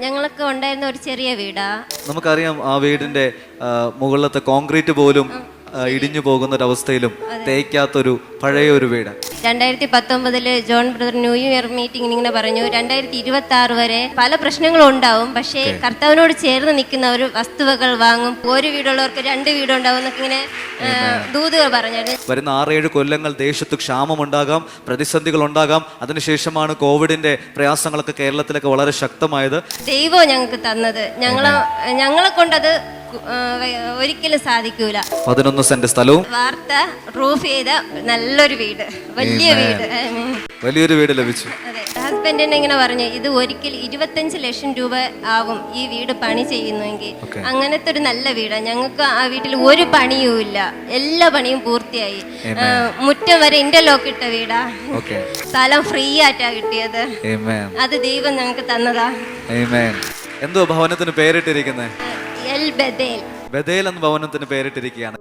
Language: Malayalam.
ഞങ്ങൾക്ക് ഉണ്ടായിരുന്ന ഒരു ചെറിയ വീടാ. നമുക്കറിയാം ആ വീടിന്റെ മുകളിലത്തെ കോൺക്രീറ്റ് പോലും ഇടിഞ്ഞു പോകുന്ന ഒരവസ്ഥയിലും തേക്കാത്തൊരു പഴയ ഒരു വീട്. 2019 ജോൺ ബ്രദർ ന്യൂ ഇയർ മീറ്റിംഗിൽ ഇങ്ങനെ പറഞ്ഞു, 2026 വരെ പല പ്രശ്നങ്ങളും ഉണ്ടാവും, പക്ഷേ കർത്താവിനോട് ചേർന്ന് നിൽക്കുന്ന ഒരു വസ്തുവകൾ വാങ്ങും, ഒരു വീടുള്ളവർക്ക് 2 വീടുണ്ടാവും എന്നൊക്കെ ഇങ്ങനെ ദൂതുകൾ പറഞ്ഞായിരുന്നു. വരുന്ന 6-7 കൊല്ലങ്ങൾ ദേശത്ത് ക്ഷാമമുണ്ടാകാം, പ്രതിസന്ധികൾ ഉണ്ടാകാം. അതിനുശേഷമാണ് കോവിഡിന്റെ പ്രയാസങ്ങളൊക്കെ കേരളത്തിലൊക്കെ വളരെ ശക്തമായത്. ദൈവം ഞങ്ങൾക്ക് തന്നത്, ഞങ്ങളെ കൊണ്ടത് ഒരിക്കലും സാധിക്കൂല. 11 സെന്റ് സ്ഥലവും വാർത്ത റൂഫ് ചെയ്ത നല്ലൊരു വീട്, വലിയൊരു വീട് ലഭിച്ചു. അതെ, ഹസ്ബൻഡിനെ ഇങ്ങനെ പറഞ്ഞു, ഇത് ഒരിക്കൽ 25 ലക്ഷം രൂപ ആവും ഈ വീട് പണി ചെയ്യുന്നുവെങ്കിൽ. അങ്ങനത്തെ ഒരു നല്ല വീടാണ് ഞങ്ങൾക്ക്. ആ വീട്ടിൽ ഒരു പണിയും ഇല്ല, എല്ലാ പണിയും പൂർത്തിയായി. മുറ്റം വരെ ഇന്റർലോക്ക് ഇട്ട വീടാ. സ്ഥലം ഫ്രീ ആയിട്ടാ കിട്ടിയത്. അത് ദൈവം ഞങ്ങൾക്ക് തന്നതാ. എന്തോ ഭവനത്തിന് പേരിട്ടിരിക്കുന്നത്? ബദേൽ ബദേൽ എന്ന ഭവനത്തിന് പേരിട്ടിരിക്കുകയാണ്.